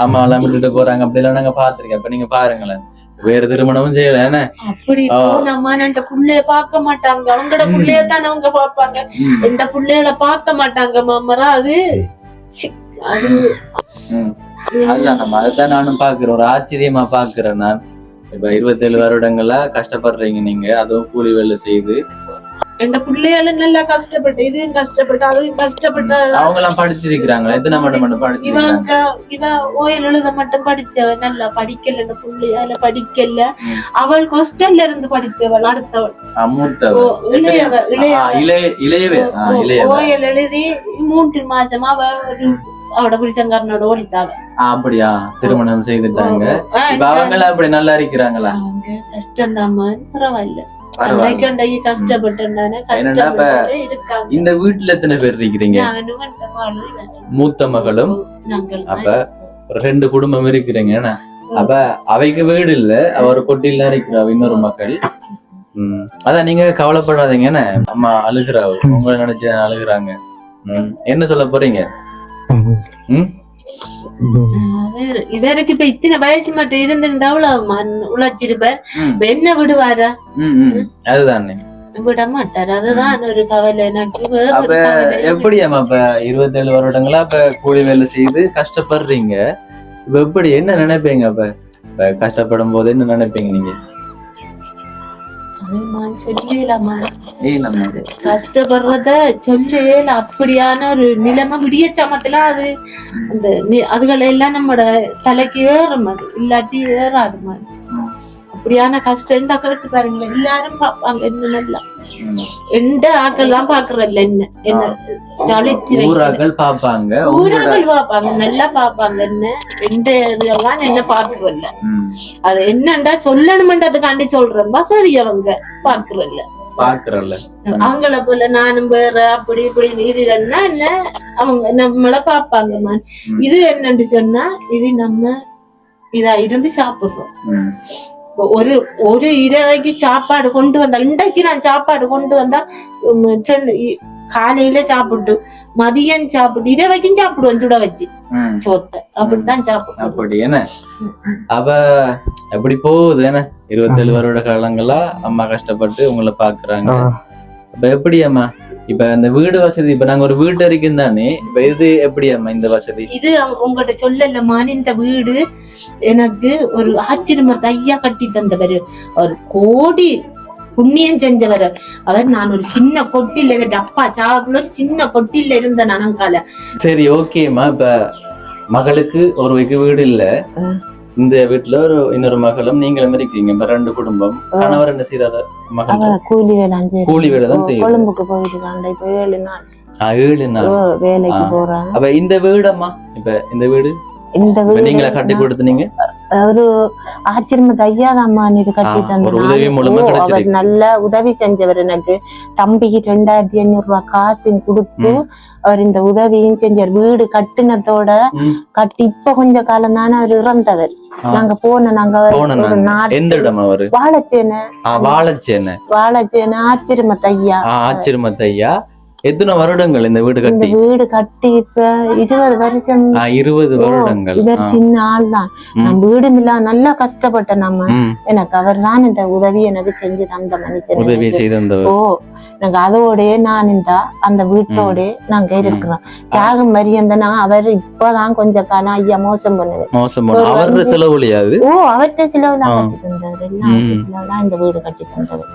அம்மா எல்லாம் விட்டுட்டு போறாங்க. அப்படி எல்லாம் நாங்க பாத்துருக்கேன். இப்ப நீங்க பாருங்களேன், வேற திருமணமும் செய்யல. அப்படி நம்ம புள்ளைய பார்க்க மாட்டாங்க, அவங்களோட புள்ளையத்தான் அவங்க பாப்பாங்க. எந்த புள்ளைகளை பார்க்க மாட்டாங்க மாமரா. அது அதுதான் நம்ம அதைத்தான் நானும் பாக்குறேன். ஒரு ஆச்சரியமா பாக்குறேன் நான். இப்ப 27 வருடங்களா கஷ்டப்படுறீங்க நீங்க, அதுவும் கூலி வேலை செய்து. எந்த பிள்ளையால நல்லா கஷ்டப்பட்டு, இதுவும் கஷ்டப்பட்டு, அதுவும் கஷ்டப்பட்டு. அவங்க எல்லாம் படிச்சிருக்கிறாங்களா? எத்தனை மட்டும் படிச்சிருக்காங்க? இவன் ஓயல் எழுத மட்டும் படிச்சவன், நல்லா படிக்கல. இந்த பிள்ளையால படிக்கல. அவள் ஹாஸ்டல்ல இருந்து படிச்சவள், அடுத்தவள் ஓயல் எழுதி 3 மாசமா அவட புரிசங்காரனோட ஓடித்தாவ. அப்படியா? திருமணம் செய்துட்டாங்க. அவங்க அப்படி நல்லா இருக்கிறாங்களா? கஷ்டம் தான், பரவாயில்ல. இந்த வீட்டுல எத்தனை பேர் இருக்கிறீங்க? மூத்த மகளும். அப்ப 2 குடும்பம் இருக்கிறீங்க. அப்ப அவைக்கு வீடு இல்ல, அவர் கொட்டில இருக்கிற இன்னொரு மக்கள். அதான் நீங்க கவலைப்படாதீங்க. அம்மா அழுகுறாவு, உங்களை நினைச்சு அழுகுறாங்க. என்ன சொல்ல போறீங்க? இவருக்கு இப்ப இத்தனை வயசு மட்டும் இருந்திருந்தா உழைச்சிருப்பார். என்ன விடுவாரா? அதுதானே, விட மாட்டார். அதுதான் ஒரு கவலை எனக்கு. அப்ப எப்படி அம்மா இப்ப 27 வருடங்களா இப்ப கூலி வேலை செய்து கஷ்டப்படுறீங்க. இப்ப எப்படி என்ன நினைப்பீங்க? அப்ப கஷ்டப்படும் போது என்ன நினைப்பீங்க நீங்க? கஷ்டப்படுறத சொல்லல. அப்படியான ஒரு நிலைமை விடிய சமத்துல அது அந்த அதுகளை எல்லாம் நம்மட தலைக்கு ஏறும். அது இல்லாட்டி ஏறாது மாதிரி. அப்படியான கஷ்டம் இந்த கருத்து பாருங்களேன். எல்லாரும் பாப்பாங்க. என்ன நல்லா எந்த ஆக்கள் தான் பாக்குறல்ல. என்ன ஊராக்கள் பாப்பாங்க, நல்லா பாப்பாங்க. என்ன இதெல்லாம் என்ன பாக்குறல்ல. அது என்னண்டா சொல்லணும்ன்றதுக்காண்டி சொல்றேன். வசதி அவங்க பாக்குறல்ல. அவங்கள போல நானும் வேற அப்படி இப்படி இது என்ன அவங்க நம்மள பாப்பாங்க. இது என்னன்னு சொன்னா, இது நம்ம இதா இருந்து சாப்பிடுறோம். ஒரு இரவைக்கு சாப்பாடு கொண்டு வந்தா, இன்றைக்கு நான் சாப்பாடு கொண்டு வந்தா காலையில சாப்பிட்டு மதியம் சாப்பிட்டு இரவைக்கும் சாப்பிடுவேன் சுட வச்சு சோத்த. அப்படித்தான் சாப்பிடுவேன். அப்படி என்ன அப்ப எப்படி போகுது? 27 வருட காலங்களா அம்மா கஷ்டப்பட்டு உங்களை பாக்குறாங்க. அப்ப எப்படி அம்மா இப்ப இந்த வீடு வசதி, இப்ப நாங்க ஒரு வீட்டு இருக்கோம் தானே, இப்ப இது எப்படி அம்மா இந்த வசதி? இது உங்கள்கிட்ட சொல்லலம்மா. இந்த வீடு எனக்கு ஒரு ஆச்சரியமா ஐயா கட்டி தந்தவர், ஒரு கோடி புண்ணியம் செஞ்சவர் அவர். நான் ஒரு சின்ன கொட்டில அப்பா சாகுல ஒரு சின்ன கொட்டில இருந்த நனங்கால. சரி, ஓகேம்மா. இப்ப மகளுக்கு ஒரு வீடு இல்ல, இந்த வீட்டுல ஒரு இன்னொரு மகளும் நீங்களும் இருக்கீங்க. இப்ப 2 குடும்பம். கணவர் என்ன செய்யறாரு? கூலி வேலை தான் செய்யும். கொழும்புக்கு போயிருக்காங்க. இப்ப 7 நாள் 7 நாள் வேலைக்கு போறாங்க. அப்ப இந்த வீடம்மா, இப்ப இந்த வீடு நீங்களா கட்டி கொடுத்தீங்க? ஒரு ஆச்சரியமா ஐயா தான் இது கட்டி தந்தார். நல்ல உதவி செஞ்சவர். எனக்கு தம்பிக்கு 2500 ரூபாய் காசும் கொடுத்து அவர் இந்த உதவியும் செஞ்சார். வீடு கட்டினத்தோட கட்டி இப்ப கொஞ்ச காலம் தானே அவர் இறந்தவர். நாங்க போன வாழைச்சேனை ஆச்சரியமத்தையா. எத்தனை வருடங்கள் இந்த வீடு கட்டி? வீடு கட்டி இப்ப 20 வருஷம். 20 வருடங்கள். இவர் சின்ன ஆள் தான். நான் வீடும் இல்ல, நல்லா கஷ்டப்பட்டேன். நம்ம எனக்கு அவர் தான் இந்த உதவி எனக்கு செஞ்சு தந்த மனுஷன். உதவி செய்தவர். எனக்கு அதோட நான் இந்த அந்த வீட்டோட நாங்க இருக்கிறோம். தியாகம் மரியந்தனா அவர் இப்பதான் கொஞ்ச காலம் ஐயா மோசம் பண்ணுவார். அவர்கிட்ட செலவுலையாது. அவர்கிட்ட செலவுலாம் கட்டி தந்தவர். எல்லாம் செலவுலாம் இந்த வீடு கட்டி தந்தவர்.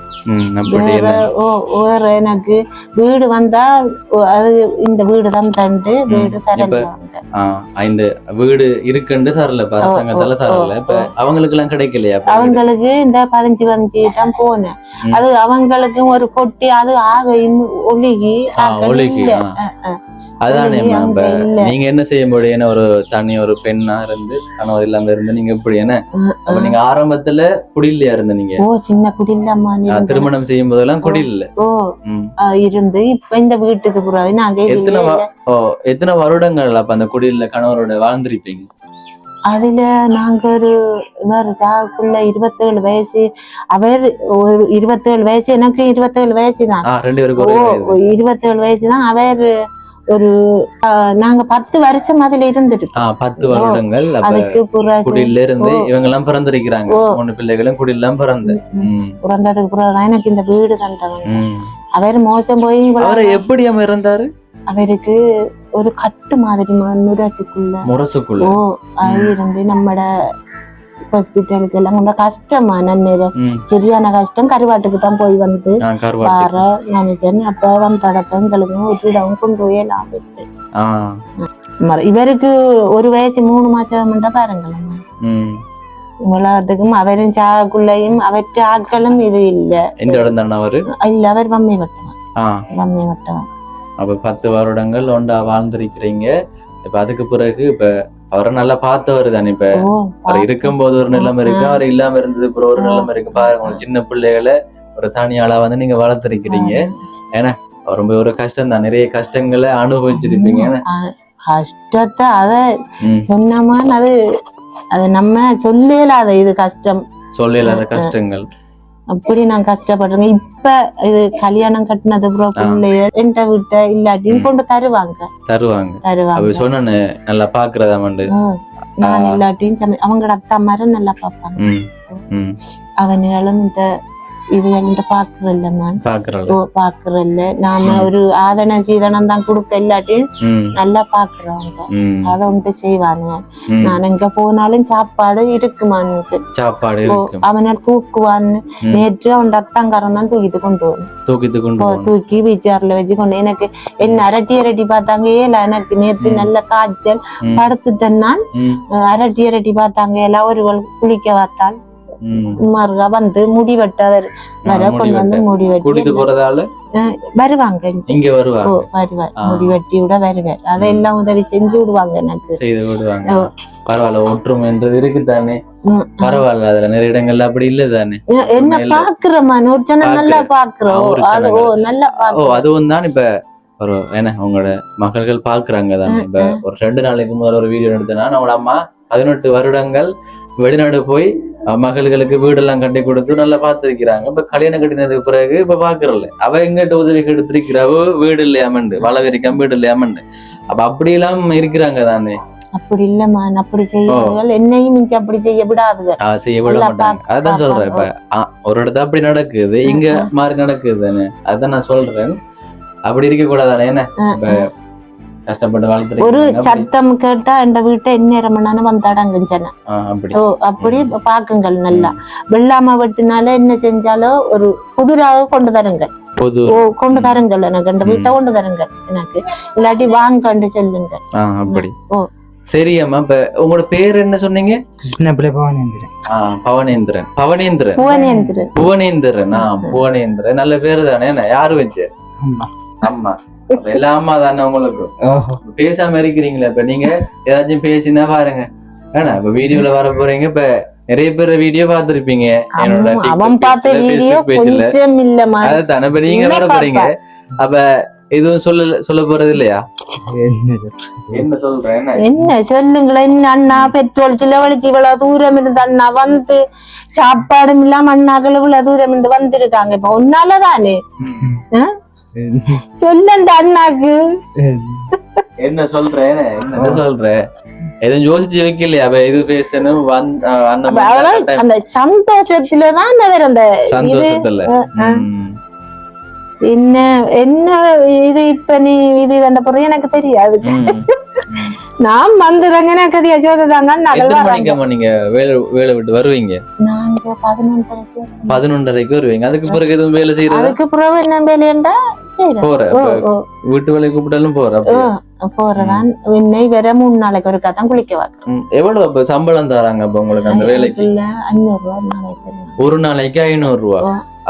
வேற எனக்கு வீடு வந்த வந்தா அது இந்த வீடு தான் தண்டு வீடு தரலாங்க. இந்த வீடு இருக்குன்னு தரல அரசாங்கத்தால தரல. இப்ப அவங்களுக்கு எல்லாம் கிடைக்கலையா? அவங்களுக்கு இந்த 15 தான் போனேன். அது அவங்களுக்கும் ஒரு கொட்டி அது ஆக ஒழுகி அதானே. நீங்க என்ன செய்ய முடியும்? ஒரு தனி ஒரு பெண்ணா இருந்து கணவர் இல்லாம இருந்து நீங்க எப்படி என்ன அப்ப நீங்க ஆரம்பத்துல குடியில இருந்த நீங்க சின்ன குடியிலம்மா திருமணம் செய்யும் போதெல்லாம் குடியில இருந்து இப்ப இந்த வீட்டுக்கு போறாரு. நாங்க எத்தனை வருடங்கள் அப்ப அந்த குடியில கணவரோட வாழ்ந்திருப்பீங்க? அதுல நாங்க ஒரு சாக்குள்ள 27 வயசு, அவர் ஒரு 27 வயசு, எனக்கு 27 வயசு தான். 27 வயசு தான். அவர் ஒரு நாங்க 10 வருஷம் அதுல இருந்துட்டு 10 வருடங்கள் அதுக்கு குடியில இருந்து இவங்க எல்லாம் பிறந்திருக்கிறாங்க. 3 பிள்ளைகளும் குடியெல்லாம் பிறந்ததுக்கு பிறகுதான் எனக்கு இந்த வீடு கண்டவங்க. அவர் மோசம் போய் எப்படி அவன் இருந்தாரு? அவருக்கு ஒரு கட்டு மாதிரி முரசுக்குள்ள இருந்து நம்மட ஹாஸ்பிட்டலுக்கு எல்லாம் ரொம்ப கஷ்டமா நன்னேரம் சரியான கஷ்டம். கருவாட்டுக்கு தான் போய் வந்து வார மனுஷன் அப்ப வந்த இடத்தங்களுக்கு விட்டுடவும் கொண்டு போய் எல்லாம் இருக்கு. இவருக்கு ஒரு வயசு 3 மாசம் பாருங்களேன். இவ்வளவுக்கும் அவரும் சாக்குள்ளையும் அவற்ற ஆட்களும் இது இல்ல. இல்ல அவர் வம்மை வட்டவன். அப்ப 10 வருடங்கள் ஒண்டா வாழ்ந்திருக்கிறீங்க. இப்ப அதுக்கு பிறகு இப்ப அவரை நல்லா பார்த்தவர் தானே. இப்ப அவர் இருக்கும் போது ஒரு நிலைமை இருக்கு, அவர் இல்லாம இருந்தது அப்புறம் ஒரு நிலைமை இருக்கு. பாருங்க, சின்ன பிள்ளைகளை ஒரு தனியாளா வந்து நீங்க வளர்த்திருக்கிறீங்க. ஏன்னா ரொம்ப ஒரு கஷ்டம் தான். நிறைய கஷ்டங்களை அனுபவிச்சிருப்பீங்க. கஷ்டத்தை அத சொன்னமா அது நம்ம சொல்லலாத இது கஷ்டம் சொல்லலாத கஷ்டங்கள் அப்படி நான் கஷ்டப்படுறேன். இப்ப இது கல்யாணம் கட்டினது பிள்ளைய என்கிட்ட விட்ட இல்லாட்டியும் கொண்டு தருவாங்க. சொன்ன நல்லா பாக்குறதா நான் இல்லாட்டியும் அவங்களோட அத்தா மாதிரி நல்லா பாப்பாங்க. அவனாலும் இந்த இது பாக்குறல்ல நாம ஒரு ஆதன சீதனம் தான் கொடுக்க இல்லாட்டியும் நல்லா பாக்குறவங்க அத உண்டு செய்வானுங்க. நான் எங்க போனாலும் சாப்பாடு இருக்குமானுக்கு அவனை தூக்குவான்னு. நேற்று அவன் அத்தாங்காரன் தான் தூக்கி வீச்சார்ல வச்சு கொண்டு எனக்கு என்ன அரட்டி பார்த்தாங்க. ஏல எனக்கு நேற்று நல்ல காய்ச்சல் படுத்துட்டேன். நான் அரட்டி பார்த்தாங்க. எல்லாம் ஒரு குளிக்க பார்த்தால் மறுகா வந்து முடி வெட்டவர் வர கொண்டு வந்து முடி வெட்டி வருவாங்க. இங்க வருவார் முடி வெட்டி விட வருவார். அதெல்லாம் உதவி செஞ்சு விடுவாங்க. எனக்கு செய்து விடுவாங்க. பரவாயில்ல, ஒற்றுமைன்றது இருக்குதானே. பரவாயில்ல, அதுல நிறைய இடங்கள்ல அப்படி இல்ல தானே. என்ன பாக்குறோமா நல்லா பாக்குறோம். நல்லா அதுவும் தான். இப்ப ஒரு என்ன உங்களோட மகள்கள் பாக்குறாங்க தானே. இப்ப ஒரு 2 நாளைக்கு முதல்ல ஒரு வீடியோ எடுத்தேன்னா நம்மளோட அம்மா 18 வருடங்கள் வெளிநாடு போய் மகள்களுக்கு வீடெல்லாம் கட்டி கொடுத்து நல்லா பார்த்துருக்கிறாங்க. இப்ப கல்யாணம் கட்டினதுக்கு பிறகு இப்ப பாக்குறல அவ எங்கிட்ட உதவி எடுத்திருக்கிறாவோ வீடு இல்லையாமண்டு வளவரிக்கம் வீடு இல்லையாமண்டு. அப்ப அப்படி எல்லாம் இருக்கிறாங்க தானே. அப்படி இல்லம்மா, அப்படி செய்ய என்னையும் அப்படி செய்ய விடாதுங்க. செய்ய விட மாட்டாங்க. அதான் சொல்றேன். இப்ப ஒரு இடத்துல அப்படி நடக்குது, இங்க மாறி நடக்குது தானே. அதான் நான் சொல்றேன். அப்படி இருக்க கூடாதானே. என்ன கஷ்டப்பட்டு வளர்த்து ஒரு சத்தம் கேட்டா என் வீட்டை எந்நேரம் வந்தாடாங்க. அப்படி பாக்குங்கள். நல்லா வெள்ளாம வெட்டினால என்ன செஞ்சாலும் ஒரு புதுராக கொண்டு தருங்க. கொண்டு தருங்கள். எனக்கு என் வீட்டை கொண்டு தருங்க. எனக்கு இல்லாட்டி வாங்கண்டு சொல்லுங்க. அப்படி சரி அம்மா. இப்ப உங்களோட பேர் என்ன சொன்னீங்க? பவனேந்திரன். புவனேந்திரன் நல்ல பேரு தானே. யாரு வச்சு? அம்மா. எல்லாம் அம்மா தானே உங்களுக்கு. பேசாம இருக்கிறீங்களா? இப்ப நீங்க ஏதாச்சும் பேசினா பாருங்க. ஏன்னா இப்ப வீடியோல வர போறீங்க. இப்ப நிறைய பேர் வீடியோ பாத்துருப்பீங்க என்னோட பேஜ்ல. அதுதானே இப்ப நீங்க வர போறீங்க. அப்ப எதுவும் சொல்ல போறது இல்லையா? என்ன சொல்றேன்? என்ன சொல்லுங்களேன். அண்ணா பெட்ரோல் செலவழிச்சு இவ்வளவு தூரம் இருந்து அண்ணா வந்து சாப்பாடும் இல்லாம அண்ணாக்கள் இவ்வளவு தூரம் இருந்து வந்திருக்காங்க. இப்ப ஒன்னாலதானே சொல்லுங்க அண்ணாக்கு. என்ன சொல்றேன்? என்ன சொல்றேன்? எதுவும் யோசிச்சு வைக்கலையா? இது பேசணும் அந்த சந்தோஷத்துலதான் அந்த சந்தோஷத்துல என்ன என்ன இது இப்ப நீ இது தண்ட போற எனக்கு தெரியாது. நான் வந்துடுறேங்க. எனக்கு அது யசோதாங்க. நீங்க வேலை விட்டு வருவீங்க? நாங்க 11:30 வருவீங்க. அதுக்கு பிறகு எதுவும் வேலை செய்யறது? அதுக்கு பிறகு என்ன வேலைண்டா செய்யறேன். போற வீட்டு வேலைக்கு கூப்பிட்டாலும் போற போறதான் என்னை வேற 3 நாளைக்கு ஒருக்கா தான் குளிக்க வைக்கிறேன். எவ்வளவு அப்ப சம்பளம் தராங்க அப்ப உங்களுக்கு அந்த வேலைக்கு? 500 ரூபா நாளைக்கு. ஒரு நாளைக்கு 500 ரூபா.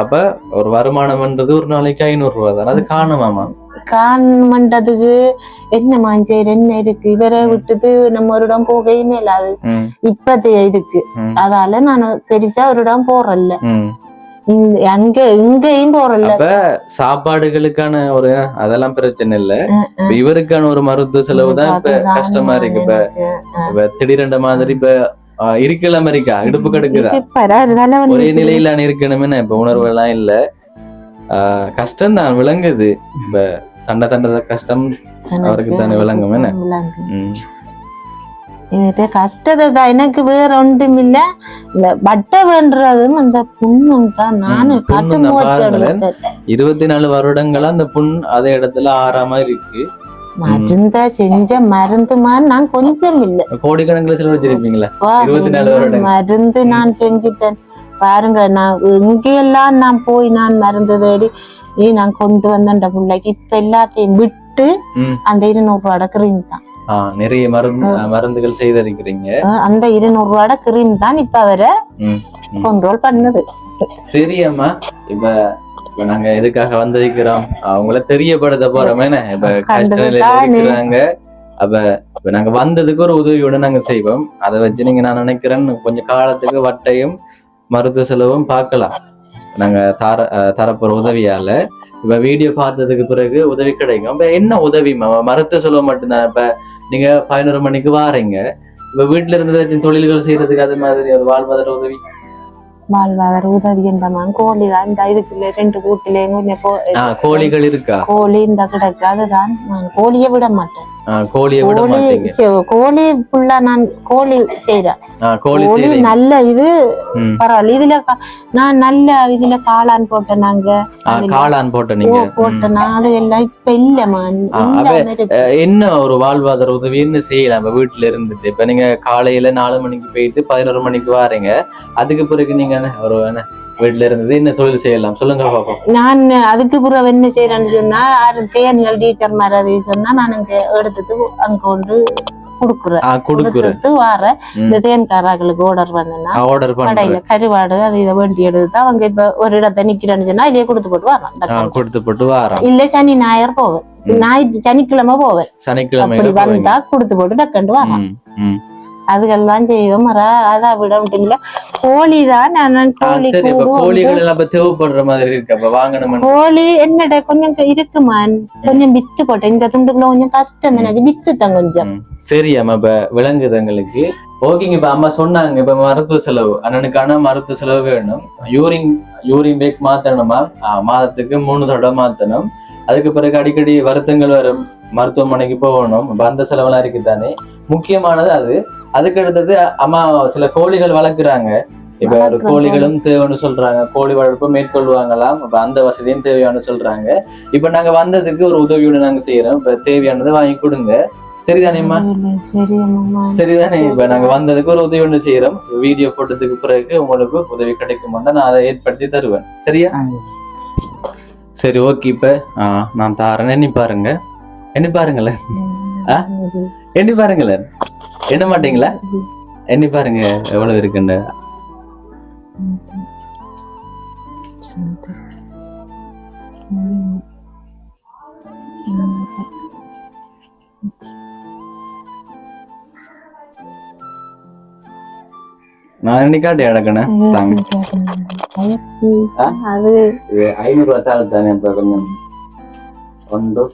அப்ப ஒரு வருமானம்ன்றது ஒரு நாளைக்கு 500 ரூபா தான். அது காணுமாமா? காணுமன்றதுக்கு என்ன மாஞ்சேர் என்ன இருக்கு இவரை விட்டுட்டு நம்ம ஒரு இடம் போகையும் இல்லாது இப்பதே இருக்கு. அதால நான் பெருசா ஒரு இடம் போறல, அங்க இங்கேயும் போறல. அப்ப சாப்பாடுகளுக்கான ஒரு அதெல்லாம் பிரச்சனை இல்ல, இவருக்கான ஒரு மருத்துவ செலவு தான் இப்ப கஷ்டமா இருக்கு. இப்ப திடீரென்ற மாதிரி இப்ப இருக்கல அமெரிக்கா இடுப்பு கடுக்குதா ஒரே நிலையில இருக்கணும்னு இப்ப உணர்வு எல்லாம் இல்ல. கஷ்டம் தான் விளங்குது. இப்ப தண்ட கஷ்டம் அவருக்கு தானே விளங்கும். என்ன கஷ்டத்தை தான், எனக்கு வேற ஒன்றும் இல்ல. இந்த பட்டை வேண்டதும் அந்த புண்ணும் தான். நானும் 24 வருடங்களா அந்த புண் அதே இடத்துல ஆறாம இருக்கு. மருந்தா செஞ்ச மருந்து மாதிரி நான் கொஞ்சம் இல்ல, கோடிக்கணக்கில் செலவழிச்சிருப்பீங்களா 24 வருடம் மருந்து நான் செஞ்சுட்டேன். பாருங்க, நான் இங்கெல்லாம் நான் போய் நான் மருந்து தேடி நான் கொண்டு வந்தேன் பிள்ளைக்கு. இப்ப எல்லாத்தையும் விட்டு அந்த 200 ரூபாட கிரீம் தான். நிறைய மருந்துகள் செய்திருக்கிறீங்க. அந்த 200 ரூபாட கிரீம் தான் இப்ப அவரை கண்ட்ரோல் பண்ணுது. சரி அம்மா, இப்ப நாங்க எதுக்காக வந்திருக்கிறோம் அவங்கள தெரியப்படுத்த போறோம். இப்ப கஷ்ட நிலையில இருக்கிறாங்க. அப்ப நாங்க வந்ததுக்கு ஒரு உதவியோட நாங்க செய்வோம். அதை வச்சு நீங்க நான் நினைக்கிறேன் கொஞ்சம் காலத்துக்கு வட்டையும் மருத்துவ செலவும் பார்க்கலாம். நாங்க தரப்போற உதவியால இப்ப வீடியோ பார்த்ததுக்கு பிறகு உதவி கிடைக்கும். இப்ப என்ன உதவி மருத்துவ செலவு மட்டும்தான். இப்ப நீங்க 11 மணிக்கு வாரீங்க, இப்ப வீட்டுல இருந்து தொழில்கள் செய்யறதுக்கு அது மாதிரி ஒரு வாழ்வாதார உதவி என்றான். கோழி தான் இந்த இதுக்குள்ள 2 கூட்டிலேயும் கொஞ்சம் கோழிகள் இருக்கா? கோழி இந்த கிடக்கு, அதுதான் நான் கோழியை விட மாட்டேன். கோழி ஃபுல்லா நான் கோழி செய்யறேன். கோழி நல்ல இது பரவாயில்ல. இதுல நான் நல்ல இதுல காளான் போட்டேன். நாங்க காளான் போட்டேன். அது எல்லாம் இப்ப இல்லம்மா. என்ன ஒரு வாழ்வாதார உதவி என்ன செய்யலாம் இப்ப வீட்டுல இருந்துட்டு? இப்ப நீங்க காலையில 4 மணிக்கு போயிட்டு 11 மணிக்கு வாரீங்க, அதுக்கு பிறகு நீங்க ஒரு வீட்டுல இருந்தது என்ன தொழில் செய்யலாம் சொல்லுங்க பாப்போம். நான் அதுக்கு பிறகு என்ன செய்யறேன்னு சொன்னா, தேனியல் டீச்சர் மாதிரி சொன்னா நான் அங்க எடுத்துட்டு அங்க கொண்டு கொடுக்குறது வார இந்த தேன்காரர்களுக்கு ஆர்டர் பண்ணா கடையில கருவாடு அது இதை வேண்டி எடுத்து அவங்க இப்ப ஒரு இடத்த நிக்கிறேன்னு சொன்னா இதையே கொடுத்து போட்டு வரேன். இல்ல சனி ஞாயிறு போவேன், சனிக்கிழமை போவேன். சனிக்கிழமை வந்தா கொடுத்து போட்டு டக்கண்டு வரேன். அதுக்கெல்லாம் செய்வோம். அதை விட முடியல. கோழிதான் கோழிகள் எல்லாம் தேவைப்படுற மாதிரி இருக்கு. வாங்கணும் கோழி என்னடா கொஞ்சம் இருக்குமான், கொஞ்சம் வித்து போட்டேன். இந்த துண்டுக்குள்ள கொஞ்சம் கஷ்டம் எனக்கு வித்துதான் கொஞ்சம். சரி அம்மா, இப்ப விளங்குதங்களுக்கு ஓகேங்க. இப்ப அம்மா சொன்னாங்க இப்ப மருத்துவ செலவு, அண்ணனுக்கான மருத்துவ செலவு வேணும். யூரின் பேக் மாத்தணுமா, மாதத்துக்கு 3 தடவை மாத்தணும். அதுக்கு பிறகு அடிக்கடி வருத்தங்கள் வரும், மருத்துவமனைக்கு போகணும். அந்த செலவெல்லாம் இருக்குதானே முக்கியமானது அது. அதுக்கு அடுத்தது அம்மா சில கோழிகள் வளர்க்குறாங்க. இப்ப ஒரு கோழிகளும் தேவைன்னு சொல்றாங்க, கோழி வளர்ப்பு மேற்கொள்வாங்களாம். இப்ப அந்த வசதியும் தேவையானு சொல்றாங்க. இப்ப நாங்க வந்ததுக்கு ஒரு உதவியோடு நாங்க செய்யறோம். இப்ப தேவையானதை வாங்கி கொடுங்க. சரிதானேம்மா? சரிதானே? இப்ப நாங்க வந்ததுக்கு ஒரு உதவி ஒண்ணு செய்யறோம். வீடியோ போட்டதுக்கு பிறகு உங்களுக்கு உதவி கிடைக்கும்னா நான் அதை ஏற்படுத்தி தருவேன். சரியா? சரி ஓகே. இப்ப நான் தாரேன். எண்ணி பாருங்களேன், எண்ணி பாருங்களேன். எண்ண மாட்டீங்களா? எண்ணி பாருங்க எவ்வளவு இருக்குன்னு. நான் என்னைக்காட்டி அடக்கணும் தாங்க. 500 ரூபா தானே. இப்ப கொஞ்சம் 1 2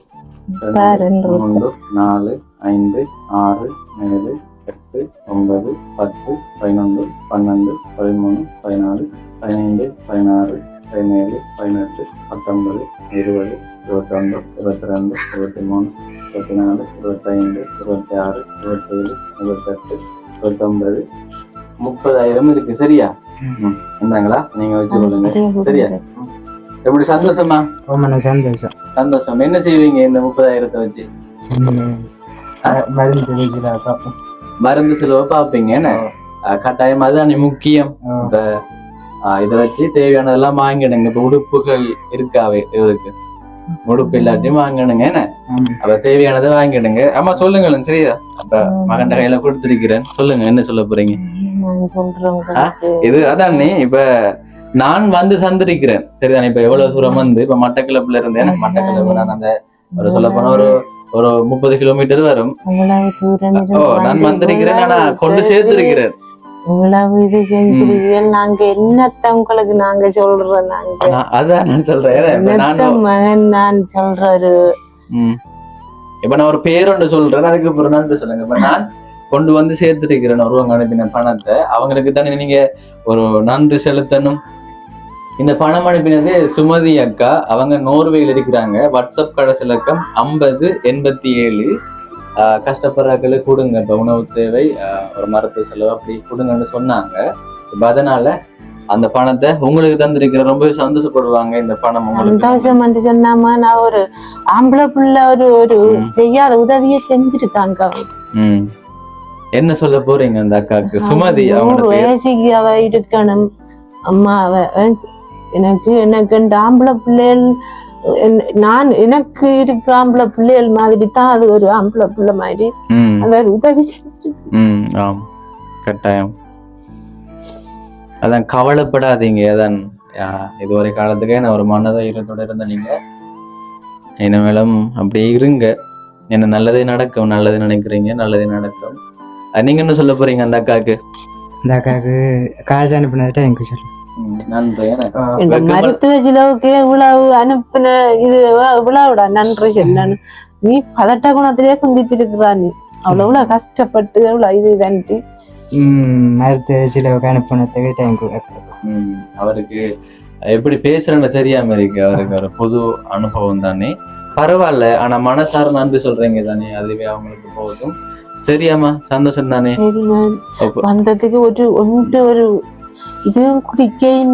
3 4 5 6 7 8 9 10 11 12 13 14 15 16 17 18 19 20 21 22 23 24 25 26 27 28 29 30,000 இருக்கு. சரியா? என்னங்களா நீங்க வச்சு கொள்ளுங்க. சரியா? எப்படி சந்தோஷமா? சந்தோஷம். என்ன செய்வீங்க இந்த 30,000 வச்சு? மருந்து செலவு பாப்பீங்க. என்ன கட்டாயம் அதுதான் முக்கியம். இப்ப இதை வச்சு தேவையானதெல்லாம் வாங்கிடுங்க. இப்ப உடுப்புகள் இருக்காவே இவருக்கு உடுப்பு இல்லாட்டியும் வாங்கணுங்க என்ன அப்ப தேவையானதை வாங்கிடுங்க. ஆமா சொல்லுங்களேன் சரியா. அப்ப மகன் கையில கொடுத்துருக்கிறேன், சொல்லுங்க என்ன சொல்ல போறீங்க. இது அதான் இப்ப நான் வந்து சந்திருக்கிறேன் சரிதானே. இப்ப எவ்வளவு தூரம் வந்து இப்ப மட்டக்களப்புல இருந்தேன். மட்டக்களப்பு நான் அந்த ஒரு சொல்ல போனா ஒரு 30 கிலோமீட்டர் வரும். நான் வந்திருக்கிறேன், ஆனா கொண்டு சேர்த்திருக்கிறேன். இவ்வளவு இது செஞ்சிருக்கீங்க, நாங்க என்னத்த உங்களுக்கு நாங்க சொல்றோம். நாங்க அதான் நான் சொல்றேன் மகன் நான் சொல்றாரு. இப்ப நான் ஒரு பேர் ஒன்று சொல்றேன், அதுக்கு அப்புறம் நன்றி சொல்லுங்க. இப்ப நான் கொண்டு வந்து சேர்த்துருக்கிறேன் ஒருவங்க அனுப்பின பணத்தை. அவங்களுக்கு தானே நீங்க ஒரு நன்றி செலுத்தணும். இந்த பணம் அனுப்பினது சுமதி அக்கா, அவங்க நோர்வேல இருக்கிறாங்க. வாட்ஸ்அப் கடைசி இலக்கம் 5087. கஷ்டப்படுறாக்களுக்கு கொடுங்க, இப்ப உணவு தேவை, ஒரு மருத்துவ செலவு அப்படி கொடுங்கன்னு சொன்னாங்க. இப்ப அதனால அந்த பணத்தை உங்களுக்கு தந்திருக்கிற ரொம்ப சந்தோஷப்படுவாங்க. இந்த பணம் சந்தோஷம் சொன்னாமா, நான் ஒரு ஆம்பளை புள்ள ஒரு செய்யாத உதவியை செஞ்சிருக்காங்க. என்ன சொல்ல போறீங்க அந்த அக்காக்கு? சுமதி வயசுக்கு அவ இருக்கணும் அம்மா. எனக்கு ஆம்பளை பிள்ளைகள், நான் எனக்கு இருக்க ஆம்பளை பிள்ளைகள் மாதிரி தான் அது ஒரு ஆம்பளை பிள்ளை மாதிரி அவர் உதவி செஞ்சு. கட்டாயம். அதான் கவலைப்படாதீங்க. அதான் இது ஒரு காலத்துக்கே நான் ஒரு மனதைரியத்தோட இருந்த நீங்க இனிமேலும் அப்படியே இருங்க. என்ன நல்லதே நடக்கும், நல்லது நினைக்கிறீங்க, நல்லதே நடக்கும். நீங்க என்ன சொல்ல போறீங்க அந்த அக்காக்கு? இந்த அக்காக்கு காசு அனுப்பினது எனக்கு சொல்லு. நன்றி. மருத்துவ செலவுக்கு இவ்வளவு அனுப்பின இது இவ்வளவுடா நன்றி சொல்லணும். நீ பதட்ட குணத்திலேயே குந்தித்திருக்கிறா. நீ அவ்வளவு கஷ்டப்பட்டு அவ்வளவு இது தண்டி மருத்துவ செலவுக்கு அனுப்பினதுக்கு தேங்க்யூ. அவருக்கு எப்படி பேசுறேன்னு தெரியாம இருக்கு. அவருக்கு ஒரு பொது அனுபவம் தானே, பரவாயில்ல. ஆனா மனசார நன்றி சொல்றீங்க தானே, அதுவே அவங்களுக்கு போதும். சரியாமா, சந்தோஷம் தானே. வந்ததுக்கு ஒரு இதுவும் குடிக்கையும்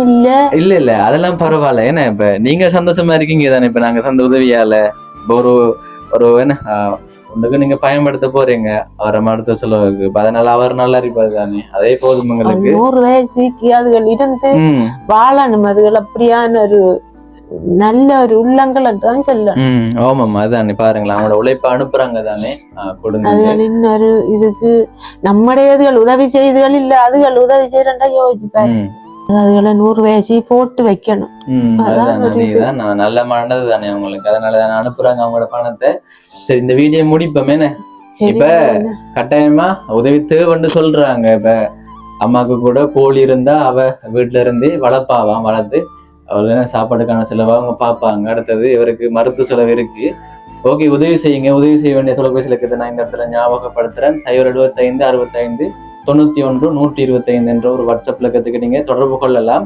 இல்ல அதெல்லாம் பரவாயில்ல. ஏன்னா இப்ப நீங்க சந்தோஷமா இருக்கீங்க தானே. இப்ப நாங்க சந்த உதவியால இப்ப ஒரு என்ன ஒன்றுக்கு நீங்க பயன்படுத்த போறீங்க அவரை மருத்துவ செலவுக்கு. அதனால அவர் நல்லா இருப்பாரு தானே, அதே போதும். உங்களுக்கு 100 வயசுக்கு அதுகள் இருந்து வாழணும். அதுகள் அப்படியான ஒரு நல்ல ஒரு உள்ளங்கள் சொல்லணும். ஆமாம், அதுதானே. பாருங்களா, அவங்களோட உழைப்ப அனுப்புறாங்க தானே, கொடுங்க. இன்னொரு இதுக்கு நம்முடையதுகள் உதவி செய்துகள் இல்ல, அதுகள் உதவி செய்யறா யோசிப்பாரு. அதுகளை 100 வயசு போட்டு வைக்கணும். அதுதான் நல்ல மனது தானே அவங்களுக்கு. அதனாலதானே அனுப்புறாங்க அவங்களோட பணத்தை. சரி, இந்த வீடியோ முடிப்போமே. இப்ப கட்டாயமா உதவி தேவைன்னு சொல்றாங்க. இப்ப அம்மாவுக்கு கூட கோழி இருந்தா அவ வீட்டுல இருந்து வளர்ப்பாவாம், வளர்த்து அவள சாப்பாடுக்கான செலவா அவங்க பார்ப்பாங்க. அடுத்தது இவருக்கு மருத்துவ செலவு இருக்கு. ஓகே, உதவி செய்யுங்க. உதவி செய்ய வேண்டிய தொலைபேசி இலக்கத்தை நான் இந்த இடத்துல ஞாபகப்படுத்துறேன். 075 65 91 125 என்ற ஒரு வாட்ஸ்அப் இலக்கத்துக்கு நீங்க தொடர்பு கொள்ளலாம்.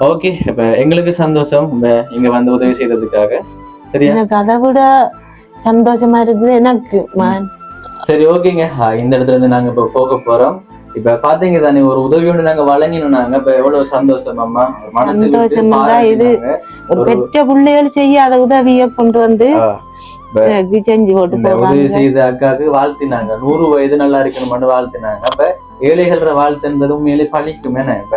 ஓகே, இப்ப எங்களுக்கு சந்தோஷம் இங்க வந்து உதவி செய்யறதுக்காக. சரியா? எனக்கு அதை விட சந்தோஷமா இருக்குது எனக்கு. சரி, ஓகேங்க. இந்த இடத்துல இருந்து நாங்க இப்ப போக போறோம். இப்ப பாத்தீங்க தானே, ஒரு உதவி ஒண்ணு நாங்க வழங்கினோம். நாங்க இப்ப எவ்வளவு சந்தோஷம் அம்மா. இது பெற்ற பிள்ளைகள் செய்யாத உதவியை கொண்டு வந்து செஞ்சு போட்டு உதவி செய்த அக்காவுக்கு வாழ்த்தினாங்க. 100 வயது நல்லா இருக்கணும்னு வாழ்த்தினாங்க. அப்ப ஏழைகள வாழ்த்துன்றது உண்மையிலே பழிக்கும். ஏன்னா இப்ப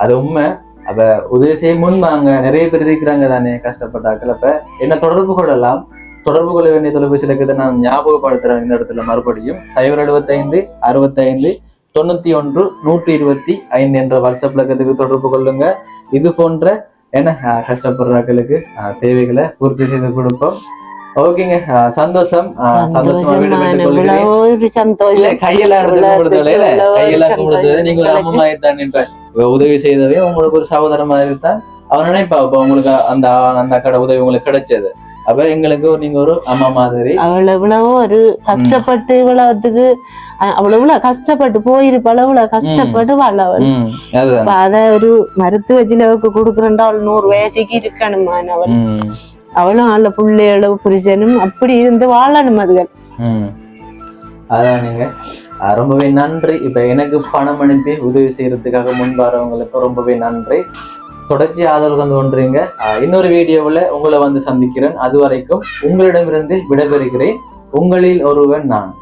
அது உண்மை. அப்ப உதவி செய்ய முன்வாங்க. நிறைய பேர் இருக்கிறாங்க தானே கஷ்டப்பட்டாக்கள். அப்ப என்ன தொடர்பு கொள்ளலாம். தொடர்பு கொள்ள வேண்டிய தொலைபேசி இலக்கத்தை நான் ஞாபகப்படுத்துறேன் இந்த இடத்துல மறுபடியும். 075 65 91 125 என்ற வாட்ஸ்அப் இலக்கத்துக்கு தொடர்பு கொள்ளுங்க. இது போன்ற என்ன கஷ்டப்படுறாக்களுக்கு தேவைகளை பூர்த்தி செய்து கொடுப்போம். ஓகேங்க, சந்தோஷம். சந்தோஷமா வீடு விட்டு கொள்கிறேன். கையெல்லாம் கொடுத்தது நீங்க ஒரு அம்மா மாதிரி தான். உதவி செய்தவே உங்களுக்கு ஒரு சகோதர மாதிரி தான் அவர் நினைப்பா. இப்ப உங்களுக்கு அந்த அக்கட உதவி உங்களுக்கு கிடைச்சது. அப்ப எங்களுக்கு நீங்க ஒரு அம்மா மாதிரி. அவ்வளவு ஒரு கஷ்டப்பட்டு இவ்வளவுக்கு அவ்வளவு கஷ்டப்பட்டு போயிருப்ப, அவ்வளவு கஷ்டப்பட்டு வாழவள். அத ஒரு மருத்துவ செலவுக்கு கொடுக்குறா. அவள் 100 வயசுக்கு இருக்கணுமா அவள். அவளும் நல்ல பிள்ளைகளோ புருஷனும் அப்படி இருந்து வாழணும். அதுகள் அதான் நீங்க ரொம்பவே நன்றி. இப்ப எனக்கு பணம் அனுப்பி உதவி செய்யறதுக்காக முன்பாரவங்களுக்கு ரொம்பவே நன்றி. தொடர்ச்சி ஆதரவு தந்து கொண்டீங்க. இன்னொரு வீடியோவில் உங்களை வந்து சந்திக்கிறேன். அது வரைக்கும் உங்களிடமிருந்து விடைபெறுகிறேன். உங்களில் ஒருவன் நான்.